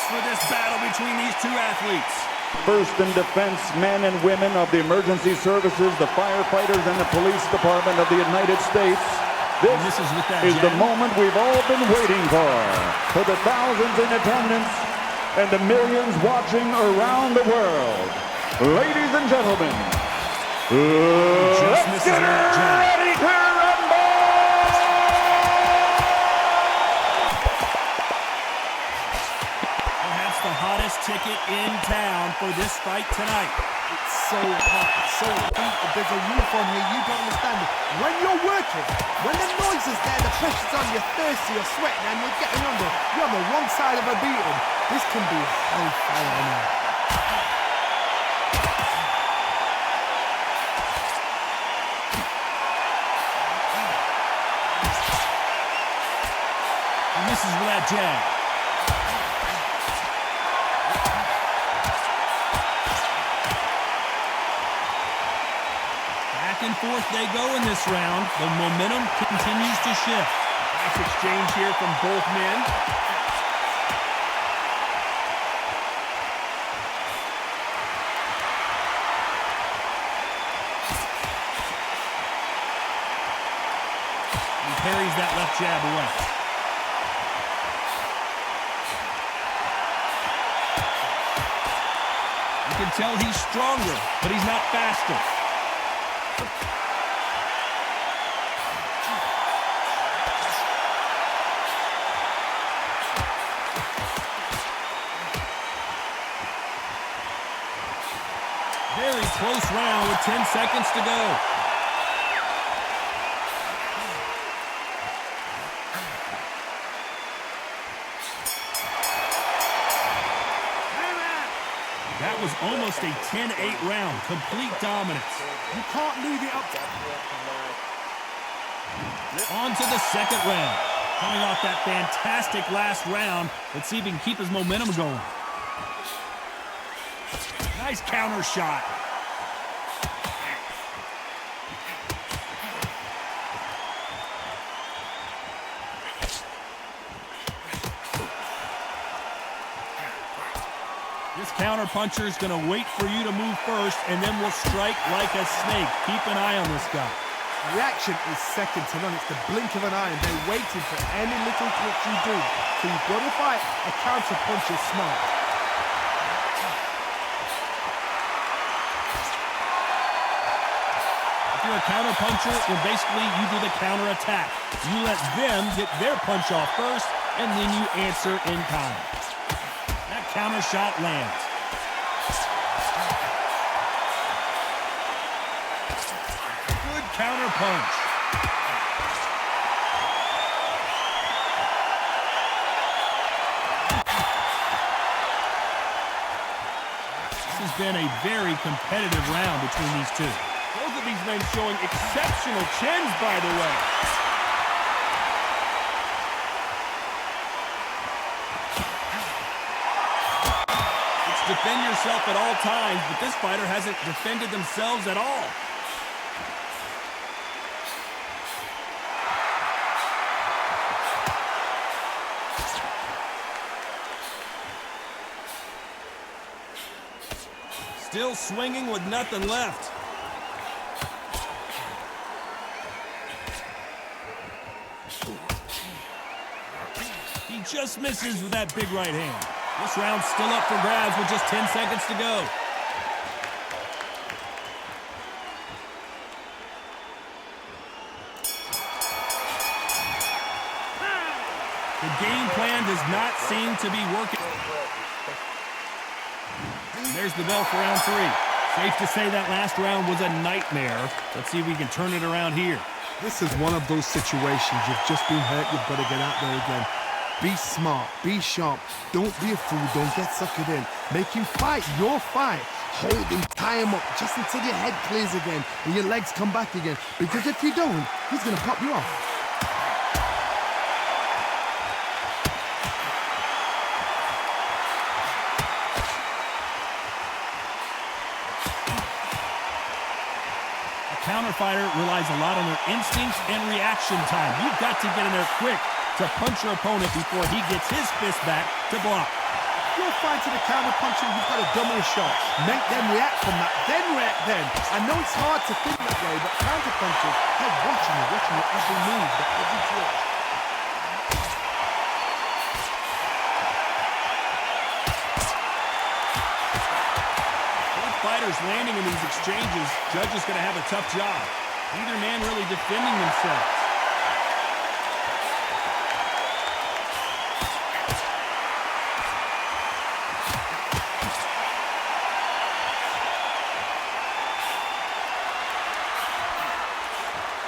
for this battle between these two athletes. First in defense, men and women of the emergency services, the firefighters, and the police department of the United States. This is the moment we've all been waiting for the thousands in attendance and the millions watching around the world. Ladies and gentlemen, let's get ready to rumble! Perhaps the hottest ticket in town for this fight tonight. It's so hot, so heat. There's a roof on here, you don't understand it. When you're working, when the noise is there, the pressure's on, you're thirsty, you're sweating, and you're getting under. You're on the wrong side of a beating. This can be hellfire now. And this is with that jab. Back and forth they go in this round. The momentum continues to shift. Nice exchange here from both men. He parries that left jab away. You can tell he's stronger, but he's not faster. Very close round with 10 seconds to go. That was almost a 10-8 round. Complete dominance. You can't leave it up. On to the second round. Coming off that fantastic last round. Let's see if he can keep his momentum going. Nice counter shot. This counter puncher is going to wait for you to move first, and then will strike like a snake. Keep an eye on this guy. Reaction is second to none. It's the blink of an eye, and they're waiting for any little touch you do. So you've got to fight a counter punch is smart. If you're a counter puncher, then basically you do the counter attack. You let them get their punch off first, and then you answer in kind. That counter shot lands. Good counter punch. This has been a very competitive round between these two. Both of these men showing exceptional chins, by the way. Defend yourself at all times, but this fighter hasn't defended themselves at all. Still swinging with nothing left. He just misses with that big right hand. This round's still up for grabs with just 10 seconds to go. The game plan does not seem to be working. There's the bell for round 3. Safe to say that last round was a nightmare. Let's see if we can turn it around here. This is one of those situations. You've just been hurt. You've got to get out there again. Be smart, be sharp, don't be a fool, don't get suckered in. Make him fight your fight. Hold him, tie him up, just until your head clears again and your legs come back again. Because if you don't, he's going to pop you off. A counter fighter relies a lot on their instincts and reaction time. You've got to get in there quick to punch your opponent before he gets his fist back to block. you're fighting a counter-puncher, you've got to dummy a shot. Make them react from that, then react then. I know it's hard to think that way, but counter-punchers, they're watching you every move, every twitch. Fighters landing in these exchanges, judge is going to have a tough job. Neither man really defending themselves.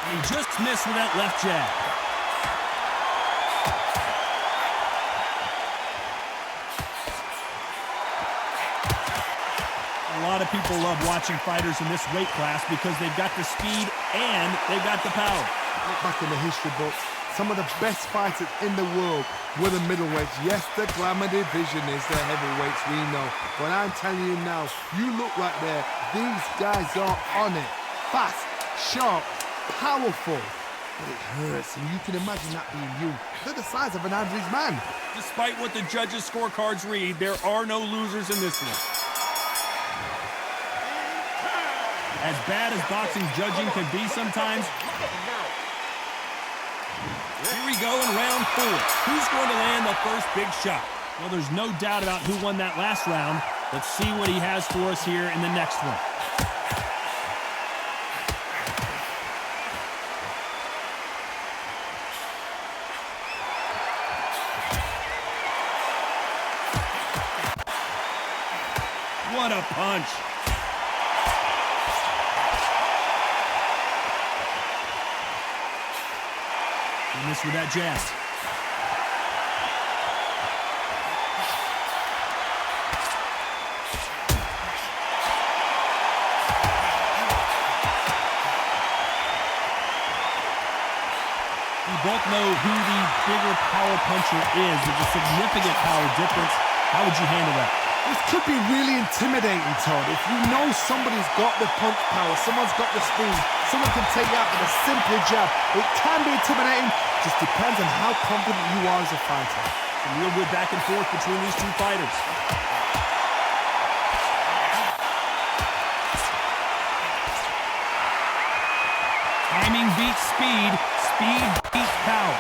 And he just missed with that left jab. A lot of people love watching fighters in this weight class because they've got the speed and they've got the power. Look back in the history books, some of the best fighters in the world were the middleweights. Yes, the glamour division is the heavyweights, we know. But I'm telling you now, you look right there, these guys are on it. Fast, sharp, powerful. But it hurts, and you can imagine that being you. They're the size of an average man. Despite what the judges' scorecards read, there are no losers in this one. As bad as boxing judging can be sometimes, here we go in round 4. Who's going to land the first big shot? Well, there's no doubt about who won that last round. Let's see what he has for us here in the next one. What a punch. He missed with that jab. We both know who the bigger power puncher is. There's a significant power difference. How would you handle that? This could be really intimidating, Todd. If you know somebody's got the punch power, someone's got the speed, someone can take you out with a simple jab. It can be intimidating. Just depends on how confident you are as a fighter. Some real good back and forth between these two fighters. Timing beats speed. Speed beats power.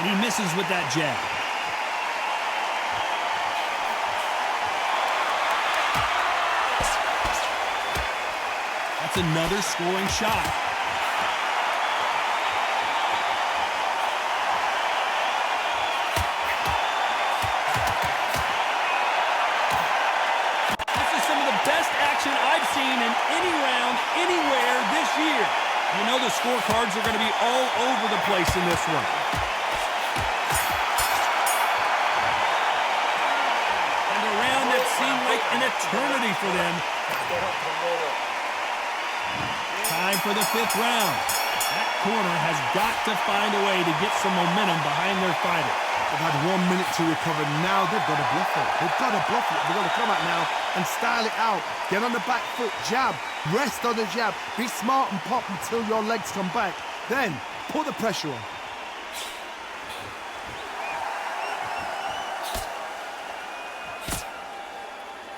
And he misses with that jab. That's another scoring shot. This is some of the best action I've seen in any round, anywhere this year. You know the scorecards are going to be all over the place in this one. Seemed like an eternity for them. Time for the 5th round. That corner has got to find a way to get some momentum behind their fighter. They've had 1 minute to recover. Now they've got to bluff it. They've got to bluff it. They've got to come out now and style it out. Get on the back foot, jab, rest on the jab. Be smart and pop until your legs come back. Then put the pressure on.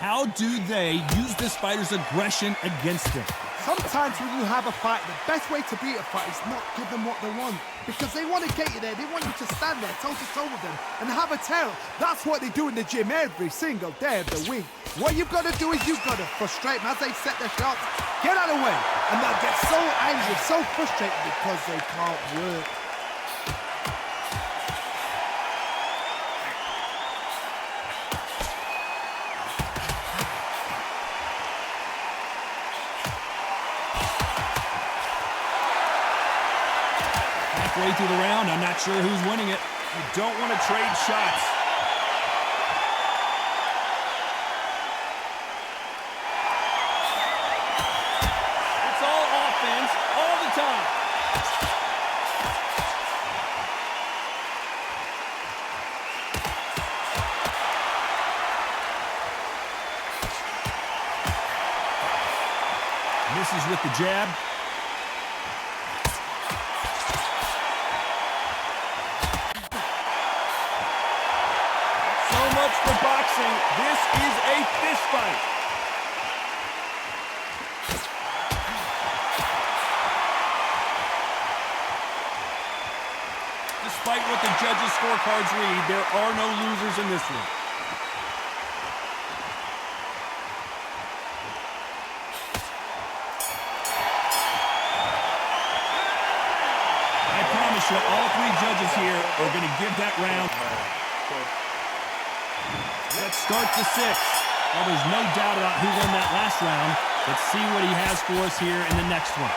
How do they use this fighter's aggression against them? Sometimes when you have a fight, the best way to beat a fight is not give them what they want. Because they want to get you there. They want you to stand there toe-to-toe with them and have a tail. That's what they do in the gym every single day of the week. What you've got to do is you've got to frustrate them as they set their shots. Get out of the way. And they'll get so angry, so frustrated because they can't work. Halfway through the round, I'm not sure who's winning it. You don't want to trade shots. It's all offense all the time. Misses with the jab. So much for boxing. This is a fist fight. Despite what the judges' scorecards read, there are no losers in this one. I promise you, all three judges here are going to give that round. Let's start the sixth. Well, there's no doubt about who won that last round. Let's see what he has for us here in the next one.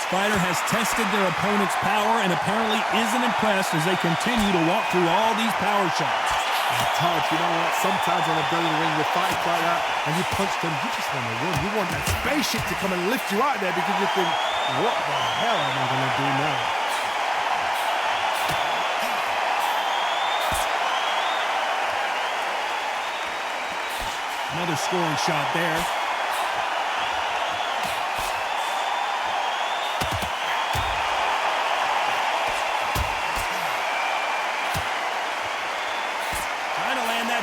Fighter has tested their opponent's power and apparently isn't impressed as they continue to walk through all these power shots. It's hard, you know what? Sometimes on a belly ring with fights like that, and you punch them, you just want to win. You want that spaceship to come and lift you out there because you think, what the hell am I going to do now? Another scoring shot there.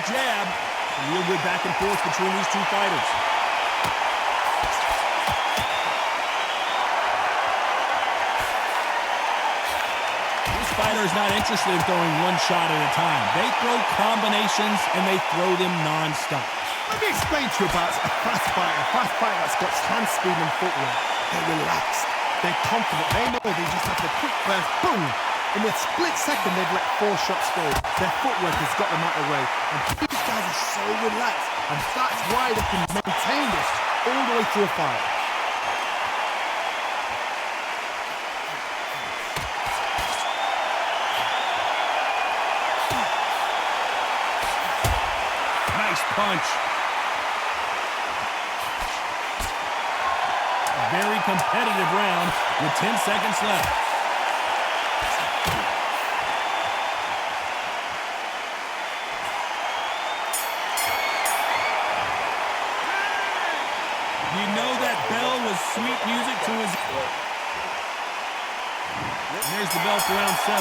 Jab. A real good back and forth between these two fighters. This fighter is not interested in throwing one shot at a time. They throw combinations and they throw them non-stop. Let me explain to you about a fast fighter. A fast fighter that's got hand speed and footwork. They're relaxed. They're confident. They know they just have the quick burst. Boom! In a split second, they've let 4 shots go. Their footwork has got them out of the way. And these guys are so relaxed. And that's why they can maintain this all the way through a fight. Nice punch. A very competitive round with 10 seconds left. You know that bell was sweet music to his... There's the bell for round 7.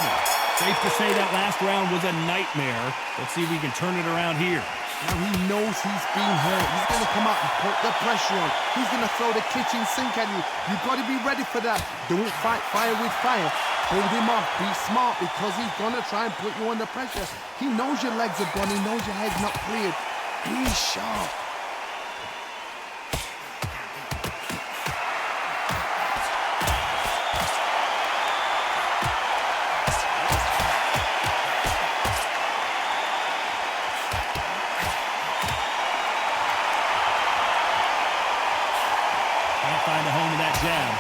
Safe to say that last round was a nightmare. Let's see if we can turn it around here. Now he knows he's being hurt. He's going to come out and put the pressure on. He's going to throw the kitchen sink at you. You've got to be ready for that. Don't fight fire with fire. Hold him off. Be smart because he's going to try and put you under pressure. He knows your legs are gone. He knows your head's not cleared. Be sharp. Find the home of that jab.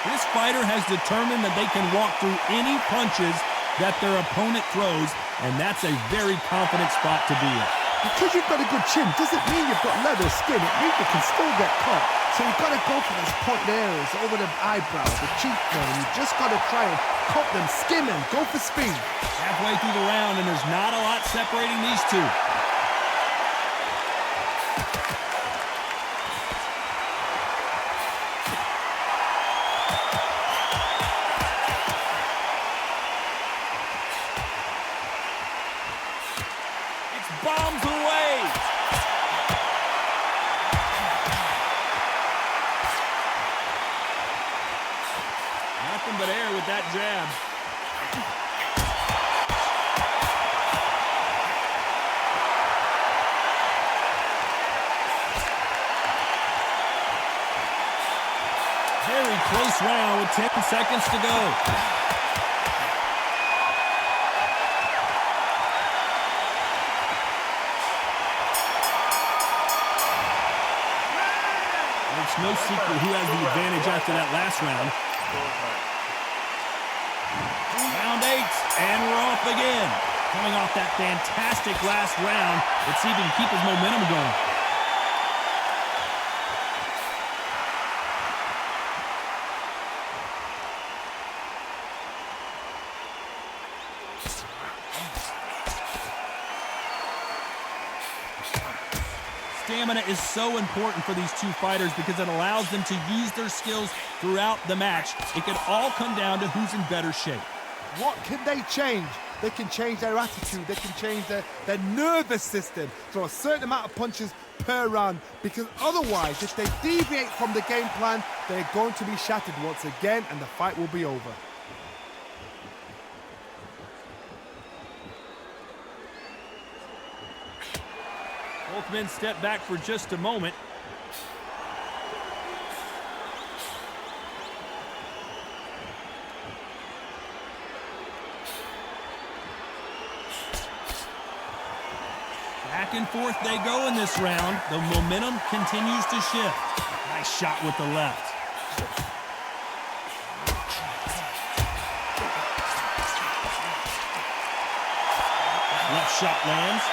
This fighter has determined that they can walk through any punches that their opponent throws, and that's a very confident spot to be in. Because you've got a good chin doesn't mean you've got leather skin. It means you can still get cut. So you've got to go for those point areas over the eyebrows, the cheekbone. You've just got to try and cut them, skim them, go for speed. Halfway through the round, and there's not a lot separating these two. It's bombs away. Nothing but air with that jab. Very close round with 10 seconds to go. It's no secret who has the advantage after that last round. Round 8, and we're off again. Coming off that fantastic last round, let's see if he can keep his momentum going. Stamina is so important for these two fighters because it allows them to use their skills throughout the match. It can all come down to who's in better shape. What can they change? They can change their attitude. They can change their nervous system. Throw a certain amount of punches per round, because otherwise, if they deviate from the game plan, they're going to be shattered once again, and the fight will be over. Both men step back for just a moment. Back and forth they go in this round. The momentum continues to shift. Nice shot with the left. Left shot lands.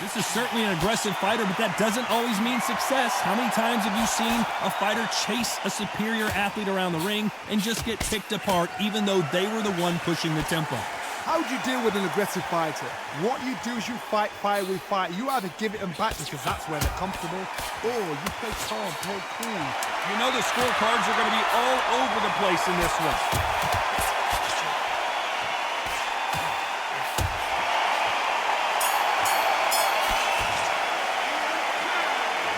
This is certainly an aggressive fighter, but that doesn't always mean success. How many times have you seen a fighter chase a superior athlete around the ring and just get picked apart even though they were the one pushing the tempo? How would you deal with an aggressive fighter? What you do is you fight fire with fight. You either give it them back because that's where they're comfortable, or you play calm, play cool. You know the scorecards are going to be all over the place in this one.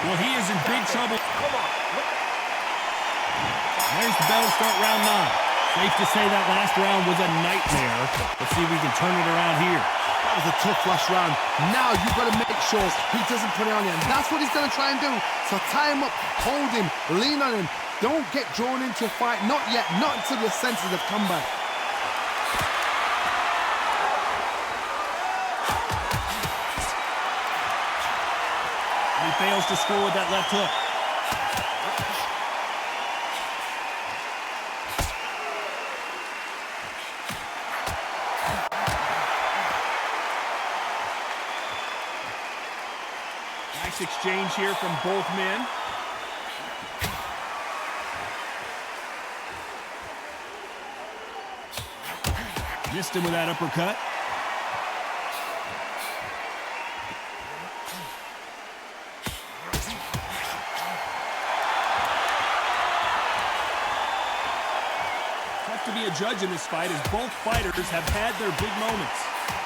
Well, he is in big trouble. Come on. There's the bell to start round 9. Safe to say that last round was a nightmare. Let's see if we can turn it around here. That was a tough last round. Now you've got to make sure he doesn't put it on you, and that's what he's going to try and do. So tie him up, hold him, lean on him. Don't get drawn into a fight. Not yet. Not until your senses have come back. He fails to score with that left hook. Nice exchange here from both men. Missed him with that uppercut. Tough to be a judge in this fight as both fighters have had their big moments.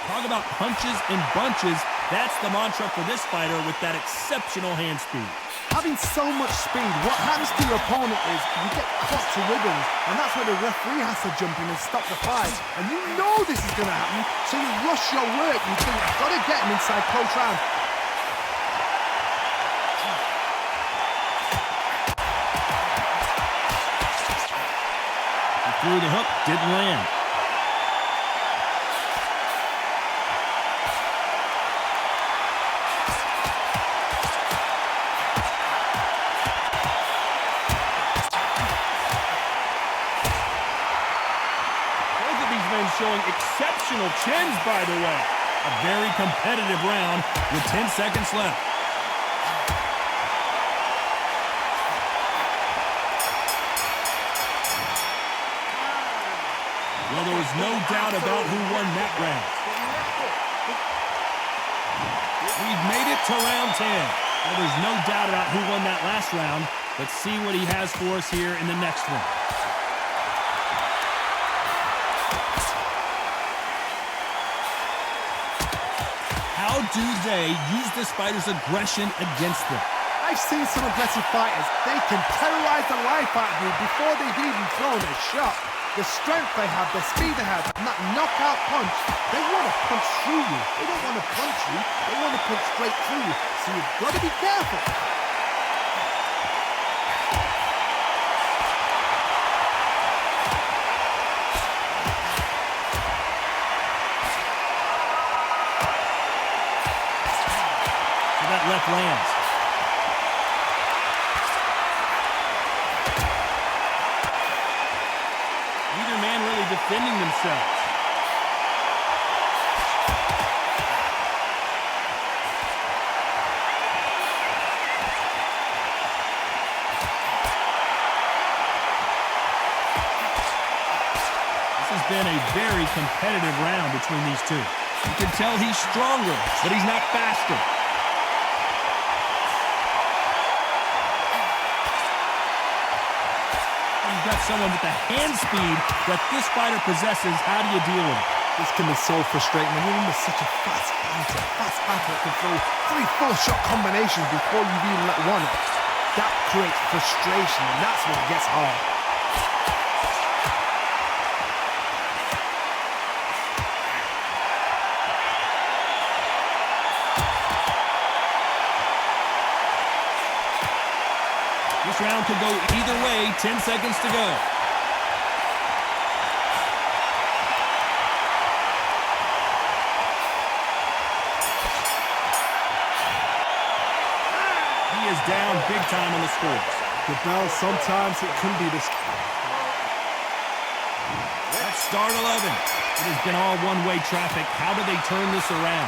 Talk about punches and bunches. That's the mantra for this fighter with that exceptional hand speed. Having so much speed, what happens to your opponent is you get caught to wiggles, and that's where the referee has to jump in and stop the fight. And you know this is going to happen, so you rush your work. You think, I've got to get him inside close round. He threw the hook, didn't land. Showing exceptional chins, by the way. A very competitive round with 10 seconds left. Well, there was no doubt about who won that round. We've made it to round 10. Well, there's no doubt about who won that last round. Let's see what he has for us here in the next one. How do they use this fighter's aggression against them? I've seen some aggressive fighters. They can terrorize the life out of you before they've even thrown a shot. The strength they have, the speed they have, and that knockout punch, they want to punch through you. They don't want to punch you. They want to punch straight through you. So you've got to be careful. Left lands. defending themselves. Been a very competitive round between these two. You can tell he's stronger, but he's not faster. You've got someone with the hand speed that this fighter possesses. How do you deal with it? This can be so frustrating when you're in such a fast fighter that can throw 3-4 shot combinations before you even let one off. That creates frustration, and that's when it gets hard. This round could go either way. 10 seconds to go. He is down big time on the scores. The bell, sometimes it can be this. Let's start 11. It has been all one-way traffic. How do they turn this around?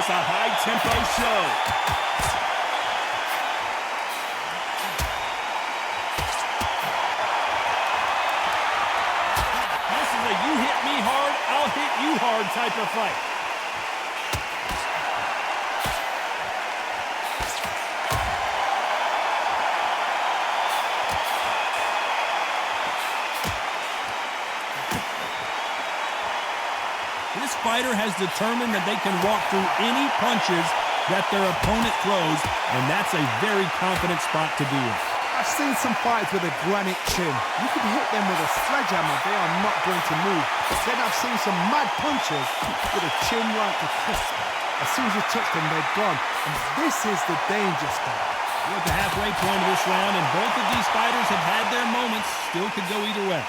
A high-tempo show. This is a you hit me hard, I'll hit you hard type of fight. This fighter has determined that they can walk through any punches that their opponent throws, and that's a very confident spot to be in. I've seen some fights with a granite chin. You can hit them with a sledgehammer, they are not going to move. But then I've seen some mad punches with a chin like a crisp. As soon as you touch them, they're gone. And this is the danger spot. We're at the halfway point of this round, and both of these fighters have had their moments. Still could go either way.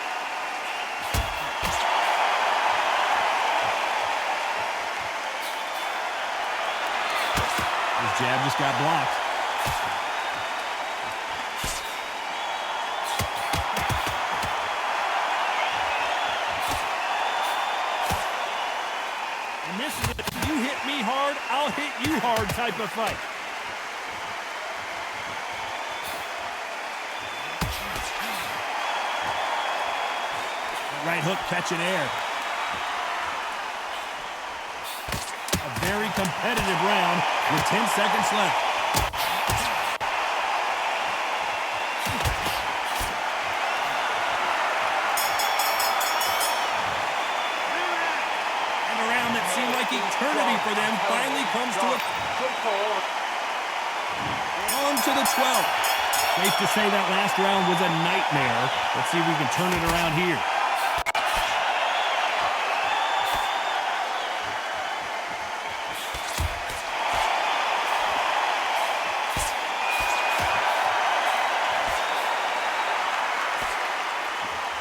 His jab just got blocked. And this is a you hit me hard, I'll hit you hard type of fight. Right hook catching air. A very competitive round with 10 seconds left. And a round that seemed like eternity for them finally comes to a... On to the 12th. Safe to say that last round was a nightmare. Let's see if we can turn it around here.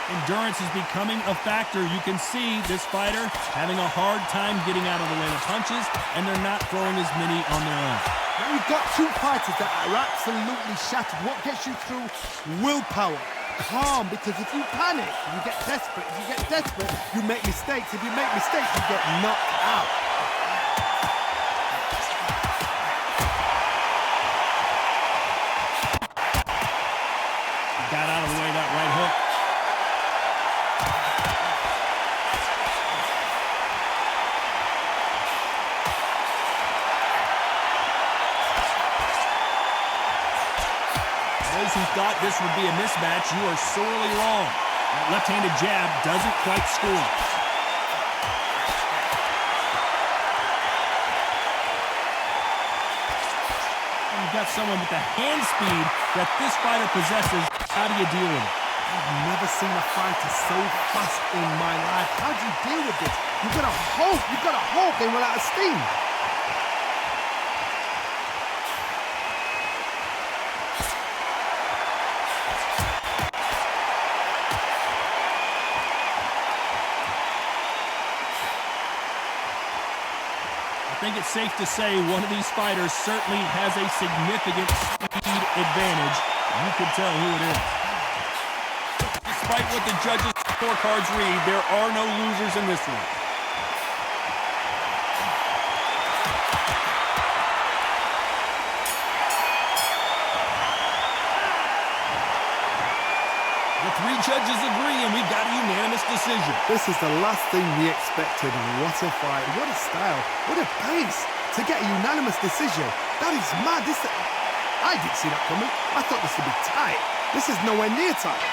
Endurance is becoming a factor. You can see this fighter having a hard time getting out of the way of punches, and they're not throwing as many on their own. Now you've got two fighters that are absolutely shattered. What gets you through? Willpower. Calm, because if you panic, you get desperate. If you get desperate, you make mistakes. If you make mistakes, you get knocked out. He got out of the way of that right hook. Those who thought this would be a mismatch, you are sorely wrong. That left-handed jab doesn't quite score. And you've got someone with the hand speed that this fighter possesses. How do you deal with it? I've never seen a fighter so fast in my life. How do you deal with this? You've got to hope they run out of steam. think it's safe to say one of these fighters certainly has a significant speed advantage. You can tell who it is. Despite what the judges' scorecards read, there are no losers in this one. The three judges agree, and we've got a unanimous decision. This is the last thing we expected. What a fight, what a style, what a pace to get a unanimous decision. That is mad. I didn't see that coming. I thought this would be tight. This is nowhere near tight.